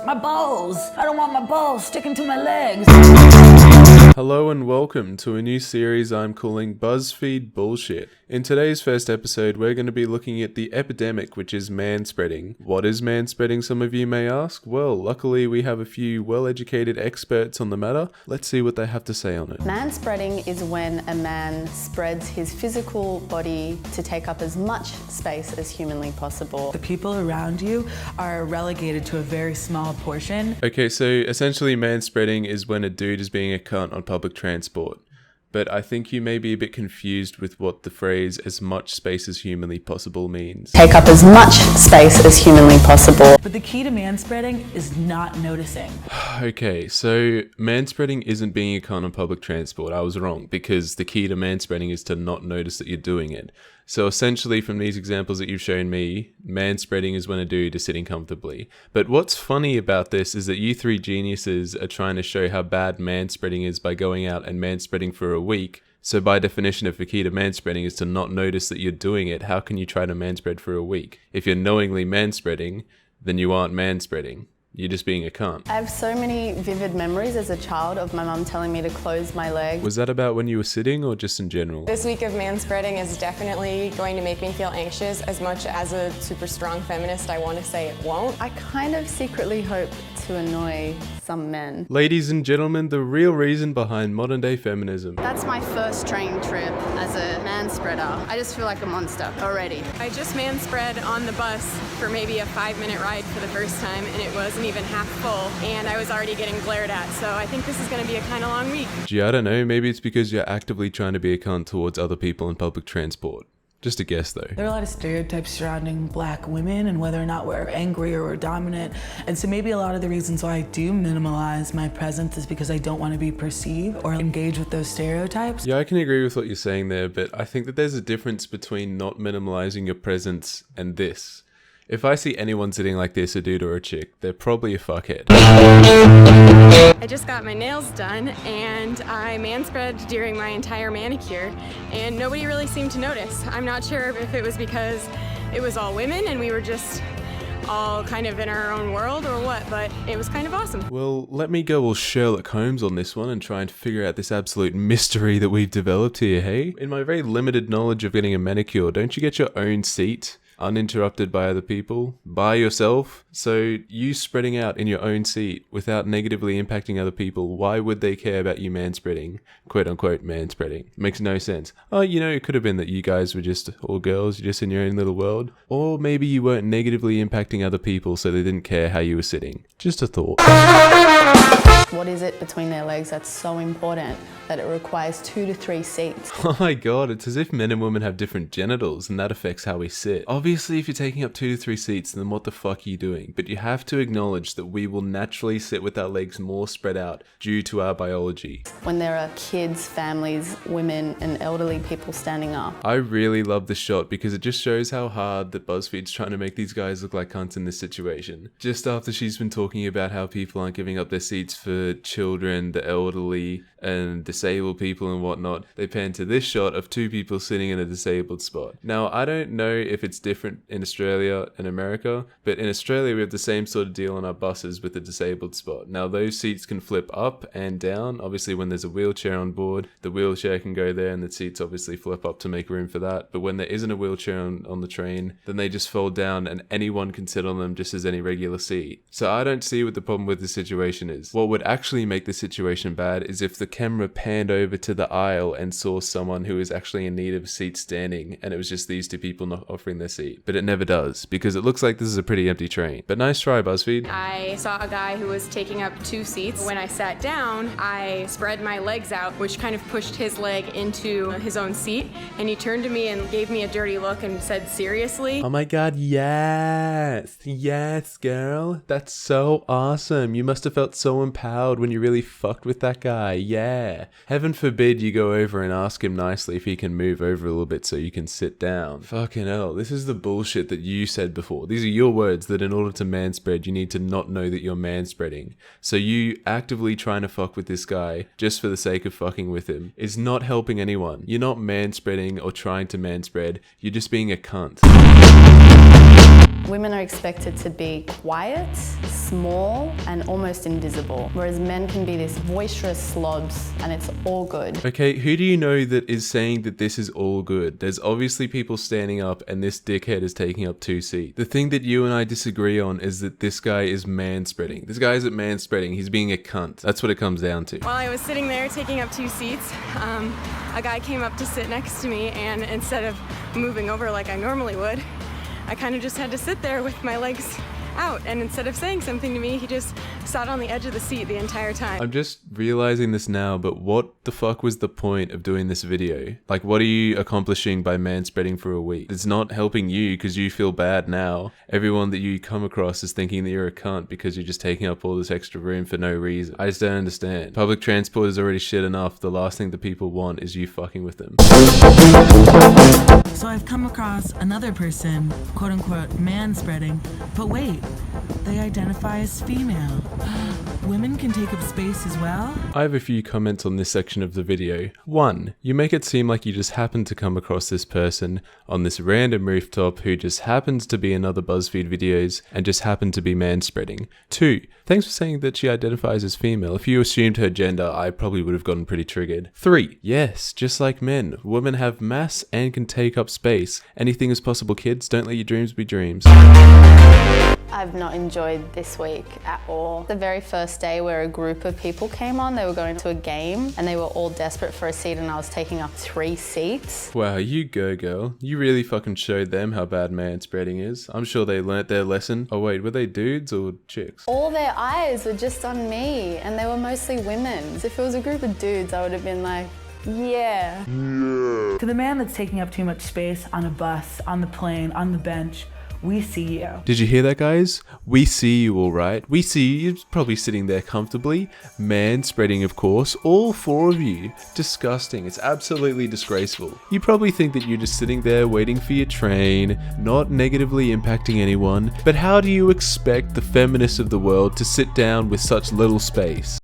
My balls! I don't want my balls sticking to my legs! Hello and welcome to a new series I'm calling Buzzfeed Bullshit. In today's first episode, we're going to be looking at the epidemic, which is manspreading. What is manspreading, some of you may ask? Well, luckily we have a few well-educated experts on the matter. Let's see what they have to say on it. Manspreading is when a man spreads his physical body to take up as much space as humanly possible. The people around you are relegated to a very small portion. Okay, so essentially manspreading is when a dude is being a cunt on public transport. But I think you may be a bit confused with what the phrase as much space as humanly possible means. Take up as much space as humanly possible. But the key to manspreading is not noticing. Okay, so manspreading isn't being a cunt on public transport. I was wrong, because the key to manspreading is to not notice that you're doing it. So essentially, from these examples that you've shown me, manspreading is when a dude is sitting comfortably. But what's funny about this is that you three geniuses are trying to show how bad manspreading is by going out and manspreading for a week. So by definition, if the key to manspreading is to not notice that you're doing it, how can you try to manspread for a week? If you're knowingly manspreading, then you aren't manspreading. You're just being a cunt. I have so many vivid memories as a child of my mum telling me to close my leg. Was that about when you were sitting or just in general? This week of manspreading is definitely going to make me feel anxious. As much as a super strong feminist, I want to say it won't. I kind of secretly hope to annoy some men. Ladies and gentlemen, the real reason behind modern day feminism. That's my first train trip as a manspreader. I just feel like a monster already. I just manspread on the bus for maybe a 5-minute ride for the first time, and it wasn't even half full, and I was already getting glared at, so I think this is going to be a kind of long week. Gee, I don't know, maybe it's because you're actively trying to be a cunt towards other people in public transport. Just a guess though. There are a lot of stereotypes surrounding black women and whether or not we're angry or we're dominant. And so maybe a lot of the reasons why I do minimalize my presence is because I don't want to be perceived or engage with those stereotypes. Yeah, I can agree with what you're saying there, but I think that there's a difference between not minimalizing your presence and this. If I see anyone sitting like this, a dude or a chick, they're probably a fuckhead. I just got my nails done, and I manspread during my entire manicure, and nobody really seemed to notice. I'm not sure if it was because it was all women and we were just all kind of in our own world or what, but it was kind of awesome. Well, let me go all Sherlock Holmes on this one and try and figure out this absolute mystery that we've developed here, hey? In my very limited knowledge of getting a manicure, don't you get your own seat? Uninterrupted by other people, by yourself. So you spreading out in your own seat without negatively impacting other people, why would they care about you manspreading? Quote unquote manspreading. Makes no sense. Oh, you know, it could have been that you guys were just all girls, you're just in your own little world. Or maybe you weren't negatively impacting other people so they didn't care how you were sitting. Just a thought. What is it between their legs that's so important that it requires 2 to 3 seats? Oh my god, it's as if men and women have different genitals and that affects how we sit. Obviously, if you're taking up 2 to 3 seats, then what the fuck are you doing? But you have to acknowledge that we will naturally sit with our legs more spread out due to our biology. When there are kids, families, women, and elderly people standing up. I really love this shot because it just shows how hard that Buzzfeed's trying to make these guys look like cunts in this situation. Just after she's been talking about how people aren't giving up their seats for children, the elderly, and disabled people and whatnot, they pan to this shot of 2 people sitting in a disabled spot. Now, I don't know if it's different in Australia and America, but in Australia we have the same sort of deal on our buses with the disabled spot. Now, those seats can flip up and down. Obviously, when there's a wheelchair on board, the wheelchair can go there and the seats obviously flip up to make room for that. But when there isn't a wheelchair on the train, then they just fold down and anyone can sit on them just as any regular seat. So I don't see what the problem with this situation is. What would actually make the situation bad is if the camera panned over to the aisle and saw someone who is actually in need of a seat standing and it was just these 2 people not offering their seat. But it never does, because it looks like this is a pretty empty train. But nice try, BuzzFeed. I saw a guy who was taking up 2 seats. When I sat down, I spread my legs out, which kind of pushed his leg into his own seat, and he turned to me and gave me a dirty look and said, "Seriously?" Oh my god, yes! Yes, girl! That's so awesome! You must have felt so empowered when you really fucked with that guy, yeah! Heaven forbid you go over and ask him nicely if he can move over a little bit so you can sit down. Fucking hell, this is the bullshit that you said before. These are your words that in order to manspread, you need to not know that you're manspreading. So you actively trying to fuck with this guy just for the sake of fucking with him is not helping anyone. You're not manspreading or trying to manspread, you're just being a cunt. Women are expected to be quiet, small, and almost invisible, whereas men can be this boisterous slobs, and it's all good. Okay, who do you know that is saying that this is all good? There's obviously people standing up and this dickhead is taking up 2 seats. The thing that you and I disagree on is that this guy is manspreading. This guy isn't manspreading, he's being a cunt. That's what it comes down to. While I was sitting there taking up 2 seats, a guy came up to sit next to me, and instead of moving over like I normally would, I kind of just had to sit there with my legs out, and instead of saying something to me, he just sat on the edge of the seat the entire time. I'm just realizing this now, but what the fuck was the point of doing this video? Like, what are you accomplishing by manspreading for a week? It's not helping you because you feel bad now. Everyone that you come across is thinking that you're a cunt because you're just taking up all this extra room for no reason. I just don't understand. Public transport is already shit enough. The last thing that people want is you fucking with them. So I've come across another person, quote unquote, manspreading, but wait, they identify as female. Women can take up space as well? I have a few comments on this section of the video. 1. You make it seem like you just happened to come across this person on this random rooftop who just happens to be in other Buzzfeed videos and just happened to be manspreading. 2. Thanks for saying that she identifies as female. If you assumed her gender, I probably would have gotten pretty triggered. 3. Yes, just like men, women have mass and can take up space. Anything is possible, kids. Don't let your dreams be dreams. I've not enjoyed this week at all. The very first day where a group of people came on, they were going to a game and they were all desperate for a seat and I was taking up 3 seats. Wow, you go girl. You really fucking showed them how bad manspreading is. I'm sure they learnt their lesson. Oh wait, were they dudes or chicks? All their eyes were just on me and they were mostly women. If it was a group of dudes, I would have been like, yeah. To the man that's taking up too much space on a bus, on the plane, on the bench, we see you. Did you hear that, guys? We see you, alright? We see you. You're probably sitting there comfortably. Manspreading, of course. All 4 of you. Disgusting. It's absolutely disgraceful. You probably think that you're just sitting there waiting for your train, not negatively impacting anyone. But how do you expect the feminists of the world to sit down with such little space?